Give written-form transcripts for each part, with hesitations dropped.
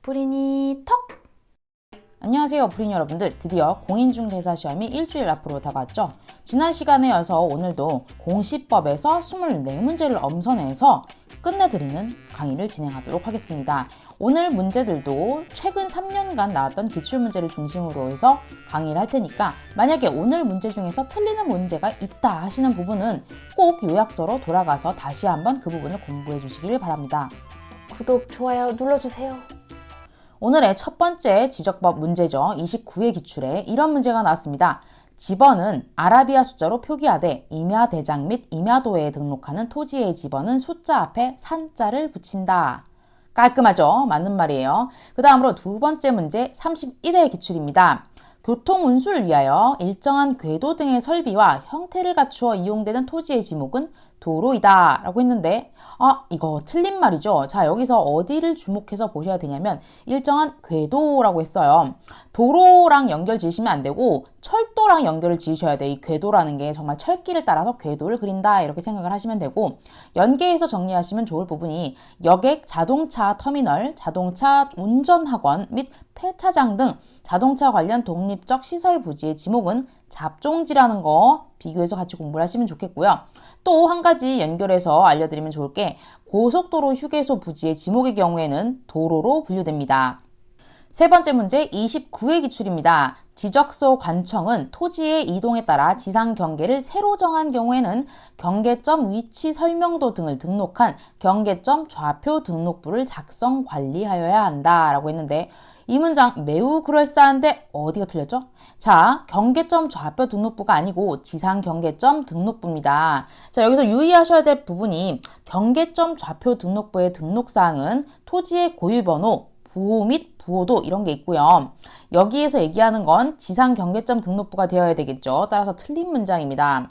브리니 턱! 안녕하세요 브리니 여러분들, 드디어 공인중개사 시험이 일주일 앞으로 다가왔죠. 지난 시간에 이어서 오늘도 공시법에서 24문제를 엄선해서 끝내드리는 강의를 진행하도록 하겠습니다. 오늘 문제들도 최근 3년간 나왔던 기출문제를 중심으로 해서 강의를 할 테니까 만약에 오늘 문제 중에서 틀리는 문제가 있다 하시는 부분은 꼭 요약서로 돌아가서 다시 한번 그 부분을 공부해 주시길 바랍니다. 구독, 좋아요 눌러주세요. 오늘의 첫 번째 지적법 문제죠. 29회 기출에 이런 문제가 나왔습니다. 지번은 아라비아 숫자로 표기하되 임야대장 및 임야도에 등록하는 토지의 지번은 숫자 앞에 산자를 붙인다. 깔끔하죠? 맞는 말이에요. 그 다음으로 두 번째 문제 31회 기출입니다. 교통운수를 위하여 일정한 궤도 등의 설비와 형태를 갖추어 이용되는 토지의 지목은 도로이다 라고 했는데 이거 틀린 말이죠. 자, 여기서 어디를 주목해서 보셔야 되냐면 일정한 궤도라고 했어요. 도로랑 연결 지으시면 안 되고 철도랑 연결을 지으셔야 돼요. 이 궤도라는 게 정말 철길을 따라서 궤도를 그린다 이렇게 생각을 하시면 되고, 연계해서 정리하시면 좋을 부분이 여객, 자동차 터미널, 자동차 운전학원 및 폐차장 등 자동차 관련 독립적 시설 부지의 지목은 잡종지라는 거 비교해서 같이 공부를 하시면 좋겠고요. 또 한 가지 연결해서 알려드리면 좋을 게 고속도로 휴게소 부지의 지목의 경우에는 도로로 분류됩니다. 세 번째 문제 29회 기출입니다. 지적소 관청은 토지의 이동에 따라 지상 경계를 새로 정한 경우에는 경계점 위치 설명도 등을 등록한 경계점 좌표 등록부를 작성 관리하여야 한다라고 했는데, 이 문장 매우 그럴싸한데 어디가 틀렸죠? 자, 경계점 좌표 등록부가 아니고 지상 경계점 등록부입니다. 자, 여기서 유의하셔야 될 부분이 경계점 좌표 등록부의 등록사항은 토지의 고유번호, 부호 및 부호도 이런 게 있고요. 여기에서 얘기하는 건 지상 경계점 등록부가 되어야 되겠죠. 따라서 틀린 문장입니다.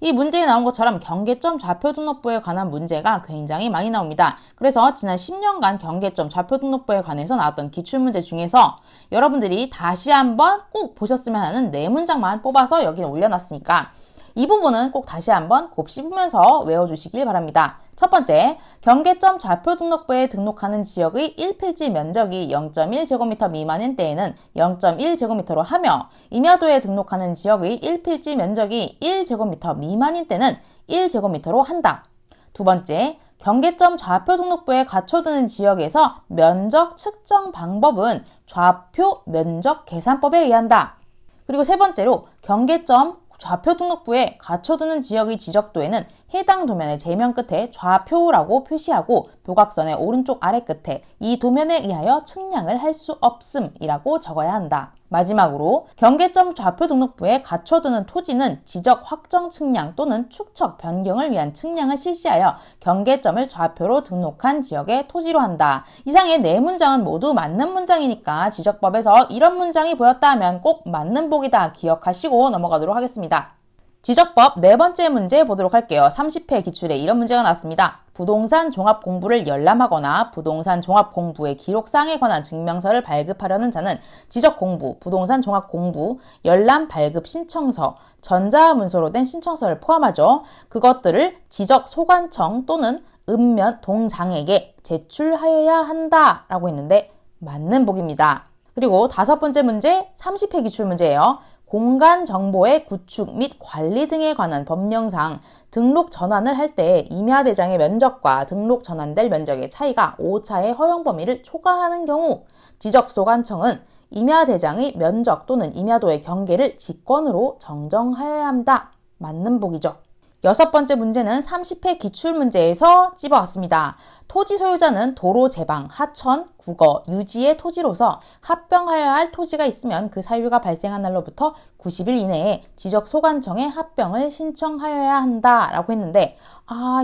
이 문제에 나온 것처럼 경계점 좌표 등록부에 관한 문제가 굉장히 많이 나옵니다. 그래서 지난 10년간 경계점 좌표 등록부에 관해서 나왔던 기출문제 중에서 여러분들이 다시 한번 꼭 보셨으면 하는 4문장만 뽑아서 여기에 올려놨으니까 이 부분은 꼭 다시 한번 곱씹으면서 외워주시길 바랍니다. 첫 번째, 경계점 좌표 등록부에 등록하는 지역의 1필지 면적이 0.1제곱미터 미만인 때에는 0.1제곱미터로 하며 임야도에 등록하는 지역의 1필지 면적이 1제곱미터 미만인 때는 1제곱미터로 한다. 두 번째, 경계점 좌표 등록부에 갖춰두는 지역에서 면적 측정 방법은 좌표 면적 계산법에 의한다. 그리고 세 번째로, 경계점 좌표 등록부에 갖춰두는 지역의 지적도에는 해당 도면의 제면 끝에 좌표라고 표시하고 도각선의 오른쪽 아래 끝에 이 도면에 의하여 측량을 할 수 없음이라고 적어야 한다. 마지막으로 경계점 좌표 등록부에 갖춰두는 토지는 지적 확정 측량 또는 축척 변경을 위한 측량을 실시하여 경계점을 좌표로 등록한 지역의 토지로 한다. 이상의 4문장은 모두 맞는 문장이니까 지적법에서 이런 문장이 보였다 하면 꼭 맞는 복이다 기억하시고 넘어가도록 하겠습니다. 지적법 네 번째 문제 보도록 할게요. 30회 기출에 이런 문제가 나왔습니다. 부동산 종합 공부를 열람하거나 부동산 종합 공부의 기록사항에 관한 증명서를 발급하려는 자는 지적 공부, 부동산 종합 공부, 열람 발급 신청서, 전자문서로 된 신청서를 포함하죠. 그것들을 지적 소관청 또는 읍면 동장에게 제출하여야 한다라고 했는데 맞는 복입니다. 그리고 다섯 번째 문제 30회 기출 문제예요. 공간 정보의 구축 및 관리 등에 관한 법령상 등록 전환을 할 때 임야대장의 면적과 등록 전환될 면적의 차이가 오차의 허용 범위를 초과하는 경우 지적소관청은 임야대장의 면적 또는 임야도의 경계를 직권으로 정정하여야 한다. 맞는 복이죠. 여섯 번째 문제는 30회 기출문제에서 찝어왔습니다. 토지 소유자는 도로 제방, 하천, 국어, 유지의 토지로서 합병하여야 할 토지가 있으면 그 사유가 발생한 날로부터 90일 이내에 지적소관청에 합병을 신청하여야 한다라고 했는데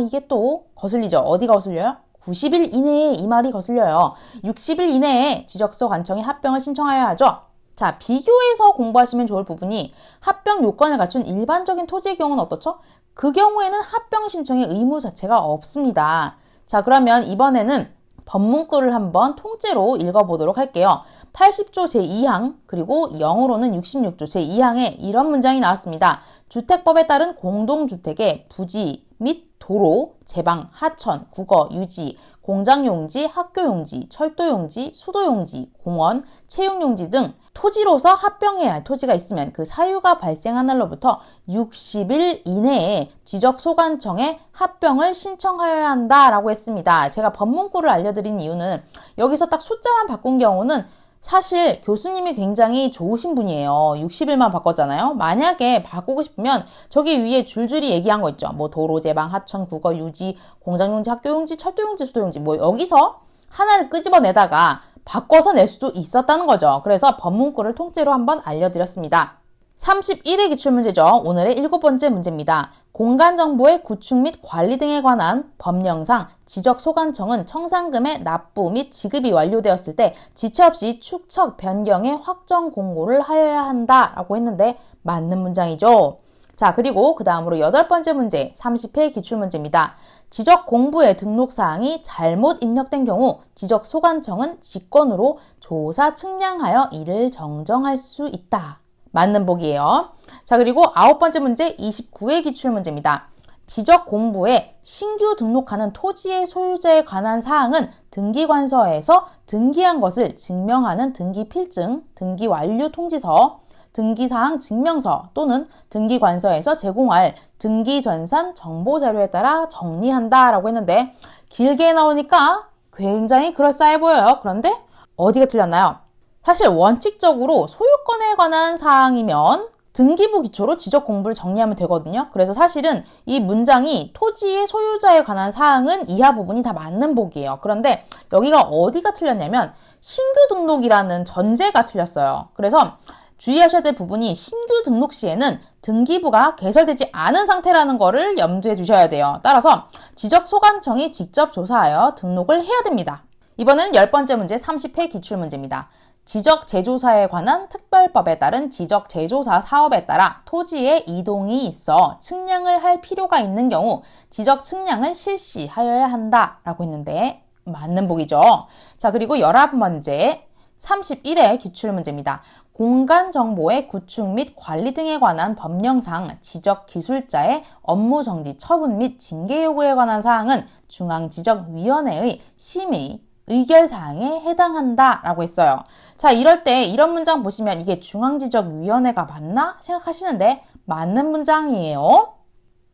이게 또 거슬리죠. 어디가 거슬려요? 90일 이내에 이 말이 거슬려요. 60일 이내에 지적소관청에 합병을 신청하여야 하죠. 자, 비교해서 공부하시면 좋을 부분이 합병 요건을 갖춘 일반적인 토지의 경우는 어떻죠? 그 경우에는 합병 신청의 의무 자체가 없습니다. 자, 그러면 이번에는 법문구를 한번 통째로 읽어보도록 할게요. 80조 제2항 그리고 영어로는 66조 제2항에 이런 문장이 나왔습니다. 주택법에 따른 공동주택의 부지, 및 도로, 제방, 하천, 국어, 유지, 공장용지, 학교용지, 철도용지, 수도용지, 공원, 체육용지 등 토지로서 합병해야 할 토지가 있으면 그 사유가 발생한 날로부터 60일 이내에 지적소관청에 합병을 신청하여야 한다라고 했습니다. 제가 법문구를 알려드린 이유는 여기서 딱 숫자만 바꾼 경우는 사실 교수님이 굉장히 좋으신 분이에요. 60일만 바꿨잖아요. 만약에 바꾸고 싶으면 저기 위에 줄줄이 얘기한 거 있죠. 뭐 도로, 제방, 하천, 국어, 유지, 공장용지, 학교용지, 철도용지, 수도용지 뭐 여기서 하나를 끄집어내다가 바꿔서 낼 수도 있었다는 거죠. 그래서 법문구를 통째로 한번 알려드렸습니다. 31회 기출문제죠. 오늘의 7번째 문제입니다. 공간정보의 구축 및 관리 등에 관한 법령상 지적소관청은 청산금의 납부 및 지급이 완료되었을 때 지체 없이 축척 변경의 확정 공고를 하여야 한다라고 했는데 맞는 문장이죠. 자, 그리고 그 다음으로 8번째 문제, 30회 기출문제입니다. 지적공부의 등록사항이 잘못 입력된 경우 지적소관청은 직권으로 조사 측량하여 이를 정정할 수 있다. 맞는 복이에요. 자, 그리고 9번째 문제 29회 기출문제입니다. 지적공부에 신규 등록하는 토지의 소유자에 관한 사항은 등기관서에서 등기한 것을 증명하는 등기필증, 등기완료 통지서, 등기사항 증명서 또는 등기관서에서 제공할 등기전산 정보자료에 따라 정리한다라고 했는데 길게 나오니까 굉장히 그럴싸해 보여요. 그런데 어디가 틀렸나요? 사실 원칙적으로 소유권에 관한 사항이면 등기부 기초로 지적공부를 정리하면 되거든요. 그래서 사실은 이 문장이 토지의 소유자에 관한 사항은 이하 부분이 다 맞는 복이에요. 그런데 여기가 어디가 틀렸냐면 신규 등록이라는 전제가 틀렸어요. 그래서 주의하셔야 될 부분이 신규 등록 시에는 등기부가 개설되지 않은 상태라는 거를 염두에 두셔야 돼요. 따라서 지적소관청이 직접 조사하여 등록을 해야 됩니다. 이번엔 10번째 문제 30회 기출문제입니다. 지적제조사에 관한 특별법에 따른 지적제조사 사업에 따라 토지에 이동이 있어 측량을 할 필요가 있는 경우 지적 측량을 실시하여야 한다라고 했는데 맞는 복이죠. 자, 그리고 11번째 31회 기출문제입니다. 공간정보의 구축 및 관리 등에 관한 법령상 지적기술자의 업무정지 처분 및 징계 요구에 관한 사항은 중앙지적위원회의 심의, 의결사항에 해당한다라고 했어요. 자, 이럴 때 이런 문장 보시면 이게 중앙지적위원회가 맞나 생각하시는데 맞는 문장이에요.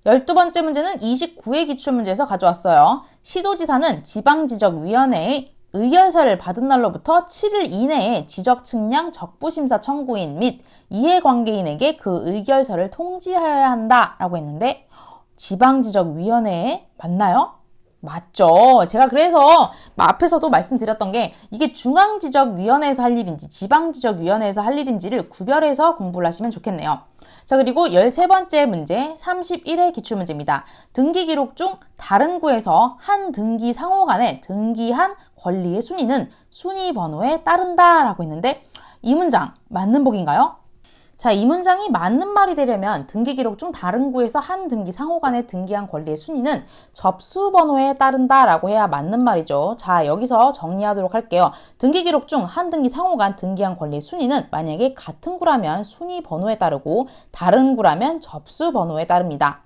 12번째 문제는 29회 기출문제에서 가져왔어요. 시도지사는 지방지적위원회의 의결서를 받은 날로부터 7일 이내에 지적측량 적부심사 청구인 및 이해관계인에게 그 의결서를 통지하여야 한다라고 했는데 지방지적위원회에 맞나요? 맞죠. 제가 그래서 앞에서도 말씀드렸던 게 이게 중앙지적위원회에서 할 일인지 지방지적위원회에서 할 일인지를 구별해서 공부를 하시면 좋겠네요. 자, 그리고 13번째 문제 31회 기출문제입니다. 등기기록 중 다른 구에서 한 등기 상호 간에 등기한 권리의 순위는 순위 번호에 따른다라고 했는데 이 문장 맞는 복인가요? 자, 이 문장이 맞는 말이 되려면 등기기록 중 다른 구에서 한 등기 상호 간에 등기한 권리의 순위는 접수번호에 따른다라고 해야 맞는 말이죠. 자, 여기서 정리하도록 할게요. 등기기록 중 한 등기 상호 간 등기한 권리의 순위는 만약에 같은 구라면 순위 번호에 따르고 다른 구라면 접수번호에 따릅니다.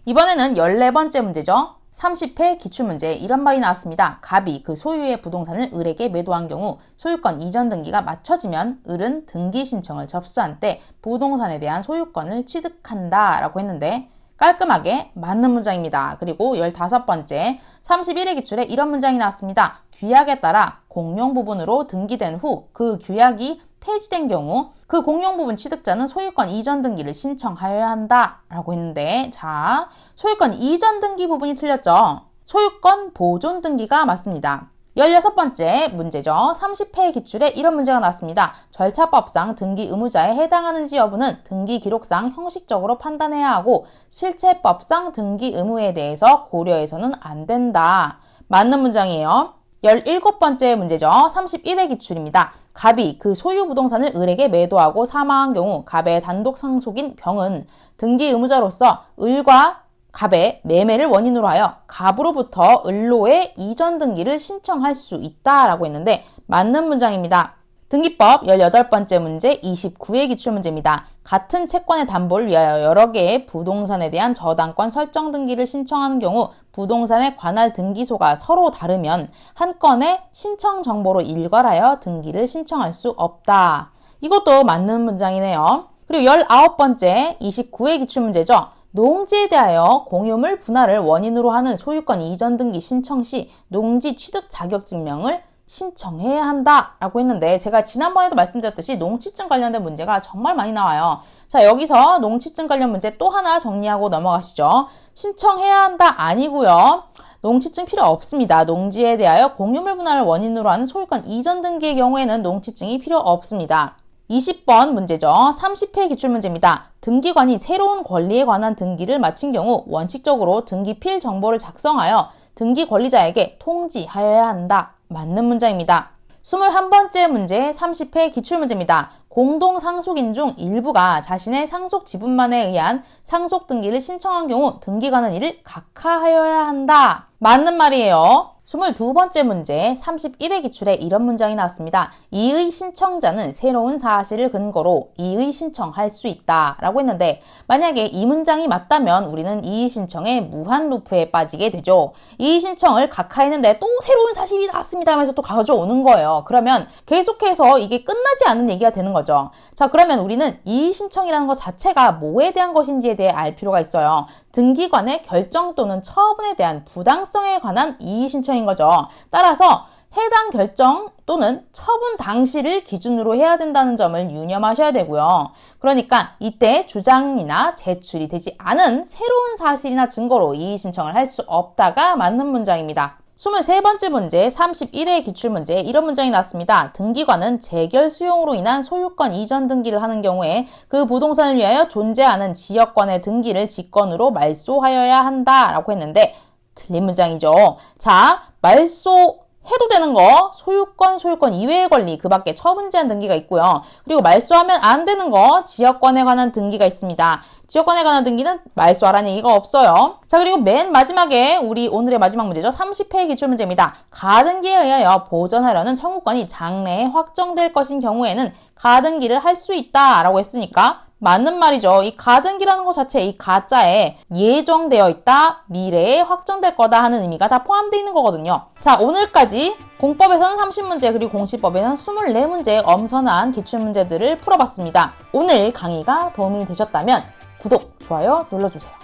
이번에는 14번째 문제죠. 30회 기출문제 이런 말이 나왔습니다. 갑이 그 소유의 부동산을 을에게 매도한 경우 소유권 이전 등기가 맞춰지면 을은 등기 신청을 접수한 때 부동산에 대한 소유권을 취득한다 라고 했는데 깔끔하게 맞는 문장입니다. 그리고 15번째 31회 기출에 이런 문장이 나왔습니다. 규약에 따라 공용 부분으로 등기된 후 그 규약이 폐지된 경우 그 공용 부분 취득자는 소유권 이전 등기를 신청하여야 한다 라고 했는데 자, 소유권 이전 등기 부분이 틀렸죠. 소유권 보존 등기가 맞습니다. 16번째 문제죠. 30회 기출에 이런 문제가 나왔습니다. 절차법상 등기 의무자에 해당하는지 여부는 등기 기록상 형식적으로 판단해야 하고 실체법상 등기 의무에 대해서 고려해서는 안 된다. 맞는 문장이에요. 17번째 문제죠. 31회 기출입니다. 갑이 그 소유 부동산을 을에게 매도하고 사망한 경우 갑의 단독 상속인 병은 등기 의무자로서 을과 갑의 매매를 원인으로 하여 갑으로부터 을로의 이전 등기를 신청할 수 있다라고 했는데 맞는 문장입니다. 등기법 18번째 문제 29의 기출문제입니다. 같은 채권의 담보를 위하여 여러 개의 부동산에 대한 저당권 설정 등기를 신청하는 경우 부동산의 관할 등기소가 서로 다르면 한 건의 신청 정보로 일괄하여 등기를 신청할 수 없다. 이것도 맞는 문장이네요. 그리고 19번째 29의 기출문제죠. 농지에 대하여 공유물 분할을 원인으로 하는 소유권 이전 등기 신청 시 농지 취득 자격증명을 신청해야 한다라고 했는데 제가 지난번에도 말씀드렸듯이 농취증 관련된 문제가 정말 많이 나와요. 자, 여기서 농취증 관련 문제 또 하나 정리하고 넘어가시죠. 신청해야 한다 아니고요. 농취증 필요 없습니다. 농지에 대하여 공유물 분할을 원인으로 하는 소유권 이전 등기의 경우에는 농취증이 필요 없습니다. 20번 문제죠. 30회 기출문제입니다. 등기관이 새로운 권리에 관한 등기를 마친 경우 원칙적으로 등기필 정보를 작성하여 등기 권리자에게 통지하여야 한다. 맞는 문장입니다. 21번째 문제 30회 기출문제입니다. 공동 상속인 중 일부가 자신의 상속 지분만에 의한 상속 등기를 신청한 경우 등기관은 이를 각하하여야 한다. 맞는 말이에요. 22번째 문제 31회 기출에 이런 문장이 나왔습니다. 이의 신청자는 새로운 사실을 근거로 이의 신청할 수 있다 라고 했는데 만약에 이 문장이 맞다면 우리는 이의 신청에 무한 루프에 빠지게 되죠. 이의 신청을 각하했는데 또 새로운 사실이 나왔습니다 하면서 또 가져오는 거예요. 그러면 계속해서 이게 끝나지 않는 얘기가 되는 거죠. 자, 그러면 우리는 이의 신청이라는 것 자체가 뭐에 대한 것인지에 대해 알 필요가 있어요. 등기관의 결정 또는 처분에 대한 부당성에 관한 이의 신청인 거죠. 따라서 해당 결정 또는 처분 당시를 기준으로 해야 된다는 점을 유념하셔야 되고요. 그러니까 이때 주장이나 제출이 되지 않은 새로운 사실이나 증거로 이의 신청을 할 수 없다가 맞는 문장입니다. 23번째 문제 31회 기출문제 이런 문장이 나왔습니다. 등기관은 재결 수용으로 인한 소유권 이전 등기를 하는 경우에 그 부동산을 위하여 존재하는 지역권의 등기를 직권으로 말소하여야 한다라고 했는데 틀린 문장이죠. 자, 말소해도 되는 거 소유권 이외의 권리 그 밖에 처분 제한 등기가 있고요. 그리고 말소하면 안 되는 거 지역권에 관한 등기가 있습니다. 지역권에 관한 등기는 말소하라는 얘기가 없어요. 자, 그리고 맨 마지막에 우리 오늘의 마지막 문제죠. 30회 기출문제입니다. 가등기에 의하여 보전하려는 청구권이 장래에 확정될 것인 경우에는 가등기를 할 수 있다라고 했으니까 맞는 말이죠. 이 가등기라는 것 자체 이 가짜에 예정되어 있다, 미래에 확정될 거다 하는 의미가 다 포함되어 있는 거거든요. 자, 오늘까지 공법에서는 30문제 그리고 공시법에서는 24문제의 엄선한 기출문제들을 풀어봤습니다. 오늘 강의가 도움이 되셨다면 구독, 좋아요 눌러주세요.